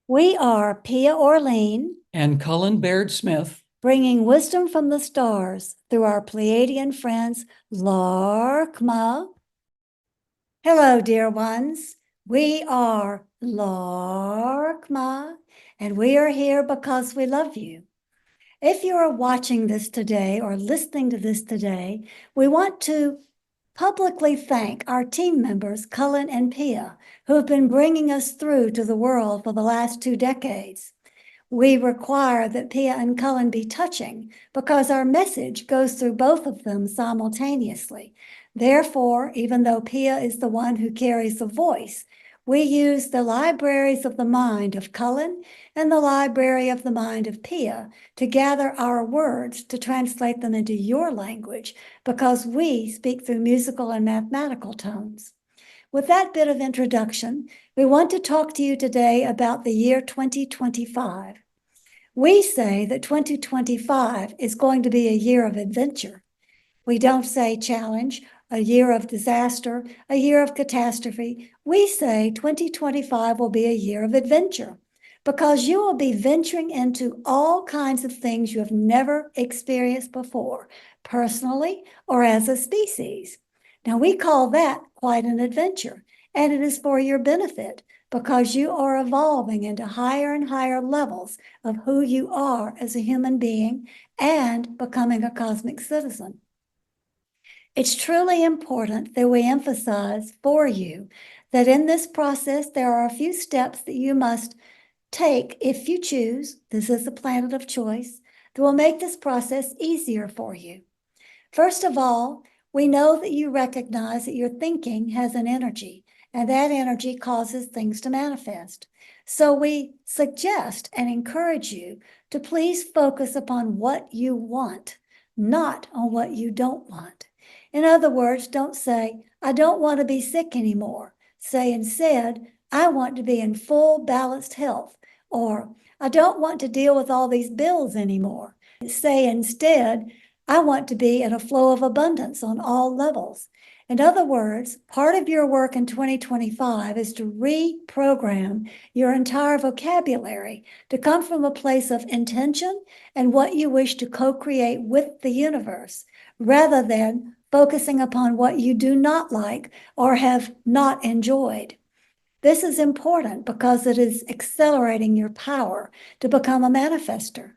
We are Pia Orlean and Cullen Baird Smith, bringing wisdom from the stars through our Pleiadian friends, Laarkmaa. Hello, dear ones. We are Laarkmaa, and we are here because we love you. If you are watching this today or listening to this today, we want to publicly thank our team members, Cullen and Pia, who have been bringing us through to the world for the last 2 decades. We require that Pia and Cullen be touching because our message goes through both of them simultaneously. Therefore, even though Pia is the one who carries the voice, we use the libraries of the mind of Cullen and the library of the mind of Pia to gather our words to translate them into your language because we speak through musical and mathematical tones. With that bit of introduction, we want to talk to you today about the year 2025. We say that 2025 is going to be a year of adventure. We don't say challenge, a year of disaster, a year of catastrophe. We say 2025 will be a year of adventure because you will be venturing into all kinds of things you have never experienced before, personally or as a species. Now, we call that quite an adventure, and it is for your benefit because you are evolving into higher and higher levels of who you are as a human being and becoming a cosmic citizen. It's truly important that we emphasize for you that in this process, there are a few steps that you must take if you choose. This is the planet of choice that will make this process easier for you. First of all, we know that you recognize that your thinking has an energy, and that energy causes things to manifest. So we suggest and encourage you to please focus upon what you want, not on what you don't want. In other words, don't say, I don't want to be sick anymore. Say instead, I want to be in full balanced health, or I don't want to deal with all these bills anymore. Say instead, I want to be in a flow of abundance on all levels. In other words, part of your work in 2025 is to reprogram your entire vocabulary to come from a place of intention and what you wish to co-create with the universe, rather than focusing upon what you do not like or have not enjoyed. This is important because it is accelerating your power to become a manifester.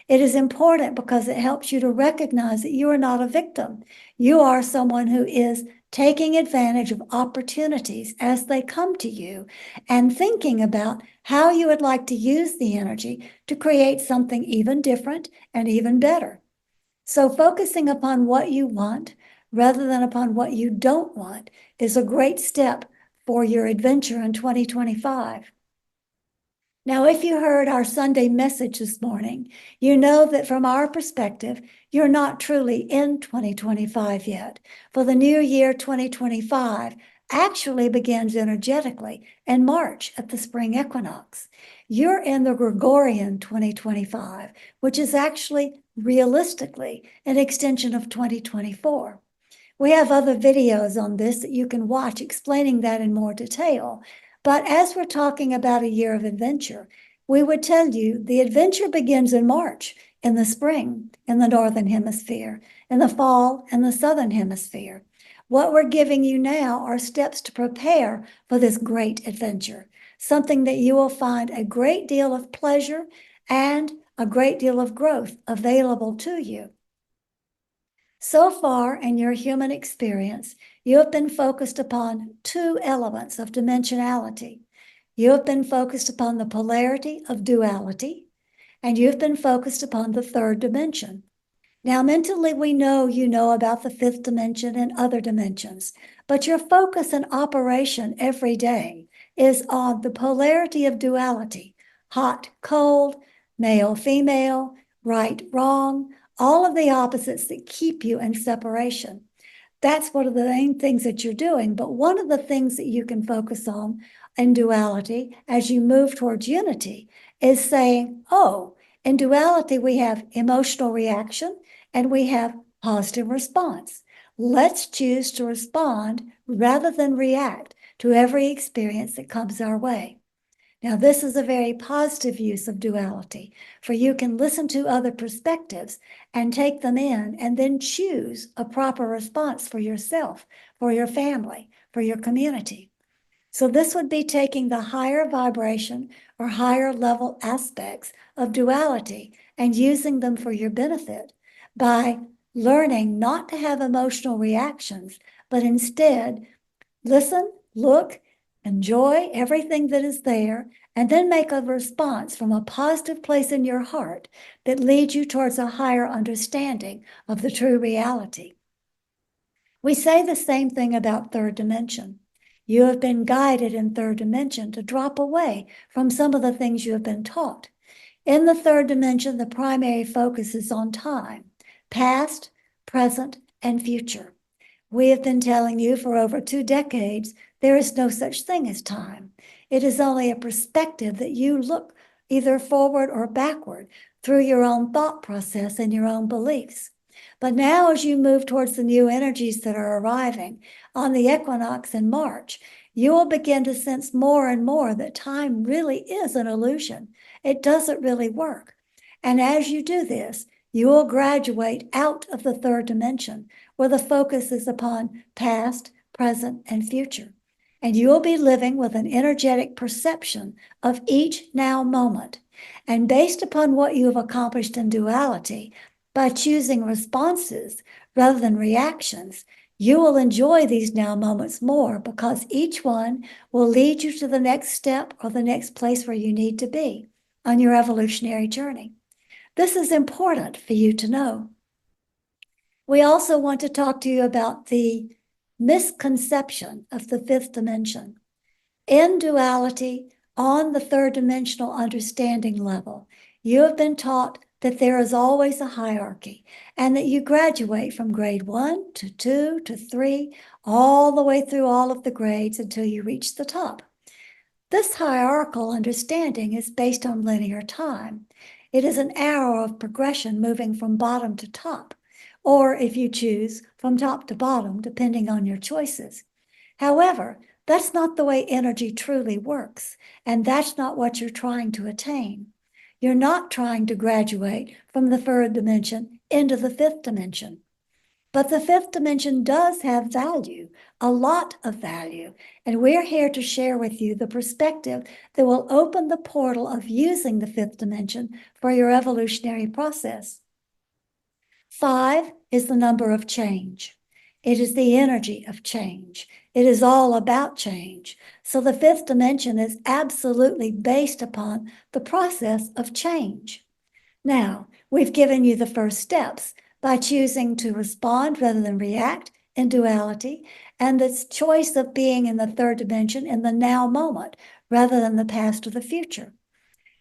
It is important because it helps you to recognize that you are not a victim. You are someone who is taking advantage of opportunities as they come to you and thinking about how you would like to use the energy to create something even different and even better. So focusing upon what you want rather than upon what you don't want is a great step for your adventure in 2025. Now, if you heard our Sunday message this morning, you know that from our perspective, you're not truly in 2025 yet. For the new year 2025 actually begins energetically in March at the spring equinox. You're in the Gregorian 2025, which is actually realistically an extension of 2024. We have other videos on this that you can watch explaining that in more detail. But as we're talking about a year of adventure, we would tell you the adventure begins in March, in the spring, in the Northern Hemisphere, in the fall, in the Southern Hemisphere. What we're giving you now are steps to prepare for this great adventure, something that you will find a great deal of pleasure and a great deal of growth available to you. So far in your human experience, you have been focused upon two elements of dimensionality. You have been focused upon the polarity of duality, and you've been focused upon the third dimension. Now, mentally, we know you know about the fifth dimension and other dimensions, but your focus and operation every day is on the polarity of duality, hot, cold, male, female, right, wrong, all of the opposites that keep you in separation. That's one of the main things that you're doing. But one of the things that you can focus on in duality as you move towards unity is saying, oh, in duality, we have emotional reaction and we have positive response. Let's choose to respond rather than react to every experience that comes our way. Now, this is a very positive use of duality, for you can listen to other perspectives and take them in and then choose a proper response for yourself, for your family, for your community. So this would be taking the higher vibration or higher level aspects of duality and using them for your benefit by learning not to have emotional reactions, but instead listen, look, enjoy everything that is there, and then make a response from a positive place in your heart that leads you towards a higher understanding of the true reality. We say the same thing about third dimension. You have been guided in third dimension to drop away from some of the things you have been taught. In the third dimension, the primary focus is on time, past, present, and future. We have been telling you for over 2 decades there is no such thing as time. It is only a perspective that you look either forward or backward through your own thought process and your own beliefs. But now, as you move towards the new energies that are arriving on the equinox in March, you will begin to sense more and more that time really is an illusion. It doesn't really work. And as you do this, you will graduate out of the third dimension, where the focus is upon past, present, and future. And you will be living with an energetic perception of each now moment. And based upon what you have accomplished in duality, by choosing responses rather than reactions, you will enjoy these now moments more because each one will lead you to the next step or the next place where you need to be on your evolutionary journey. This is important for you to know. We also want to talk to you about the misconception of the fifth dimension. In duality, on the third dimensional understanding level, you have been taught that there is always a hierarchy and that you graduate from grade 1 to 2 to 3, all the way through all of the grades until you reach the top. This hierarchical understanding is based on linear time. It is an arrow of progression moving from bottom to top, or if you choose, from top to bottom, depending on your choices. However, that's not the way energy truly works, and that's not what you're trying to attain. You're not trying to graduate from the third dimension into the fifth dimension. But the fifth dimension does have value, a lot of value, and we're here to share with you the perspective that will open the portal of using the fifth dimension for your evolutionary process. 5 is the number of change. It is the energy of change. It is all about change. So the fifth dimension is absolutely based upon the process of change. Now, we've given you the first steps by choosing to respond rather than react in duality, and the choice of being in the third dimension in the now moment rather than the past or the future.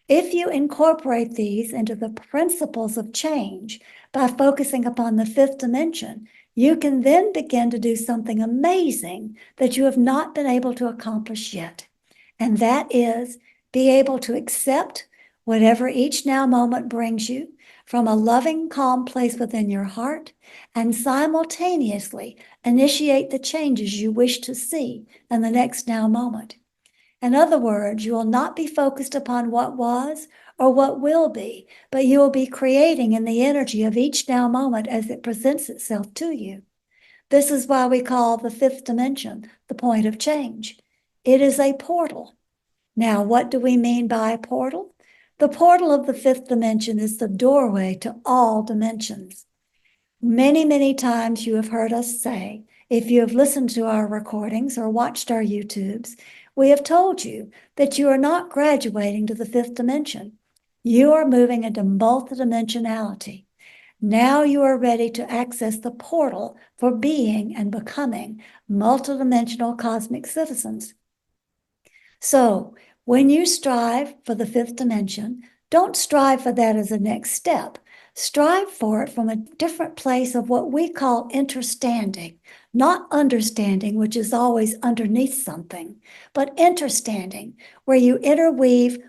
If you incorporate these into the principles of change by focusing upon the fifth dimension, you can then begin to do something amazing that you have not been able to accomplish yet. And that is be able to accept whatever each now moment brings you from a loving, calm place within your heart, and simultaneously initiate the changes you wish to see in the next now moment. In other words, you will not be focused upon what was or what will be, but you will be creating in the energy of each now moment as it presents itself to you. This is why we call the fifth dimension the point of change. It is a portal. Now, what do we mean by a portal? The portal of the fifth dimension is the doorway to all dimensions. Many, many times you have heard us say, if you have listened to our recordings or watched our YouTubes, we have told you that you are not graduating to the fifth dimension. You are moving into multidimensionality. Now you are ready to access the portal for being and becoming multidimensional cosmic citizens. So when you strive for the fifth dimension, don't strive for that as a next step. Strive for it from a different place of what we call interstanding, not understanding, which is always underneath something, but interstanding, where you interweave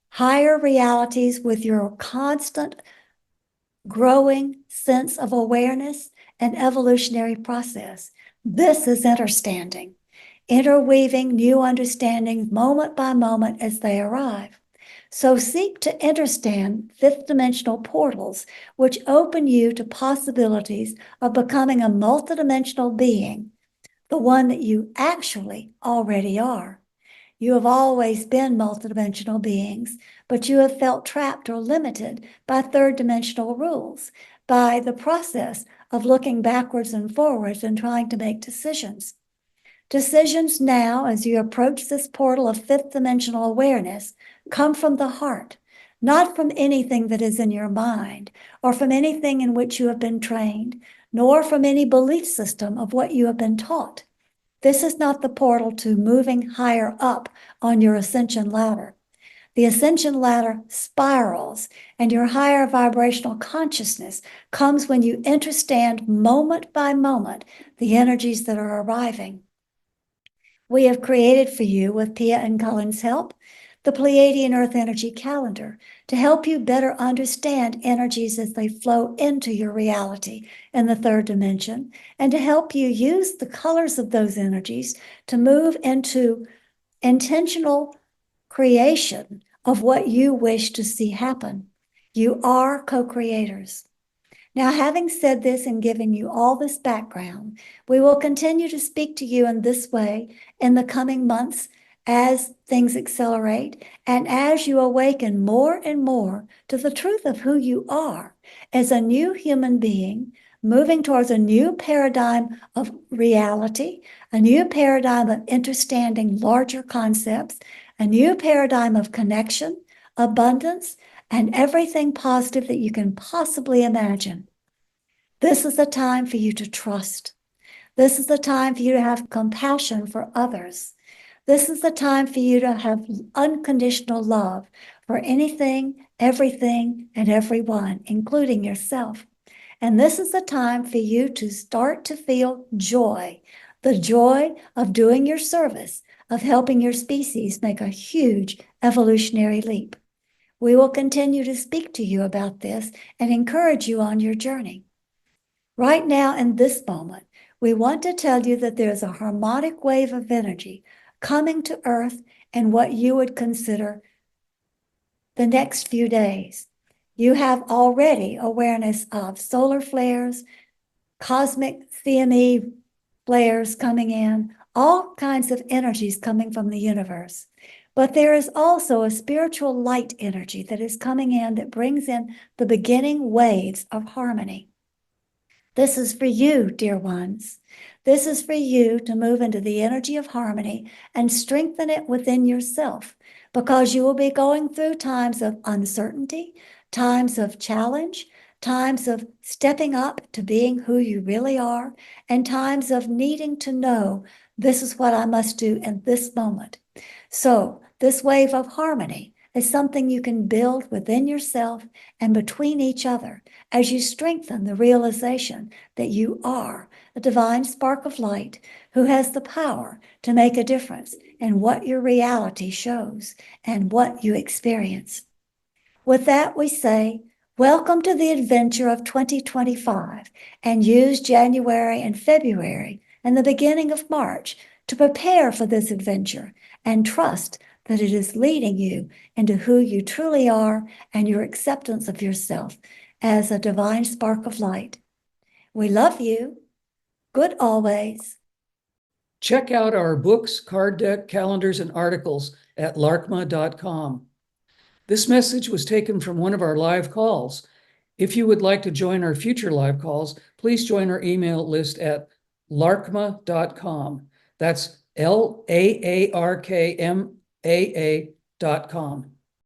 higher realities with your constant growing sense of awareness and evolutionary process. This is understanding. interweaving new understandings moment by moment as they arrive. So seek to understand fifth dimensional portals, which open you to possibilities of becoming a multidimensional being, the one that you actually already are. You have always been multidimensional beings, but you have felt trapped or limited by third dimensional rules, by the process of looking backwards and forwards and trying to make decisions. Decisions now, as you approach this portal of fifth dimensional awareness, come from the heart, not from anything that is in your mind or from anything in which you have been trained, nor from any belief system of what you have been taught. This is not the portal to moving higher up on your ascension ladder. The ascension ladder spirals, and your higher vibrational consciousness comes when you understand moment by moment the energies that are arriving. We have created for you, with Pia and Cullen's help, the Pleiadian Earth Energy Calendar to help you better understand energies as they flow into your reality in the third dimension, and to help you use the colors of those energies to move into intentional creation of what you wish to see happen. You are co-creators. Now, having said this and given you all this background, we will continue to speak to you in this way in the coming months as things accelerate and as you awaken more and more to the truth of who you are as a new human being, moving towards a new paradigm of reality, a new paradigm of understanding larger concepts, a new paradigm of connection, abundance, and everything positive that you can possibly imagine. This is the time for you to trust. This is the time for you to have compassion for others. This is the time for you to have unconditional love for anything, everything, and everyone, including yourself. And this is the time for you to start to feel joy, the joy of doing your service, of helping your species make a huge evolutionary leap. We will continue to speak to you about this and encourage you on your journey. Right now, in this moment, we want to tell you that there's a harmonic wave of energy coming to Earth in what you would consider the next few days. You have already awareness of solar flares, cosmic CME flares coming in, all kinds of energies coming from the universe. But there is also a spiritual light energy that is coming in that brings in the beginning waves of harmony. This is for you, dear ones. This is for you to move into the energy of harmony and strengthen it within yourself, because you will be going through times of uncertainty, times of challenge, times of stepping up to being who you really are, and times of needing to know this is what I must do in this moment. So this wave of harmony is something you can build within yourself and between each other as you strengthen the realization that you are a divine spark of light who has the power to make a difference in what your reality shows and what you experience. With that, we say, welcome to the adventure of 2025, and use January and February and the beginning of March to prepare for this adventure and trust that it is leading you into who you truly are and your acceptance of yourself as a divine spark of light. We love you. Good always. Check out our books, card deck, calendars, and articles at laarkmaa.com. This message was taken from one of our live calls. If you would like to join our future live calls, please join our email list at laarkmaa.com. That's LAARKMAA.com.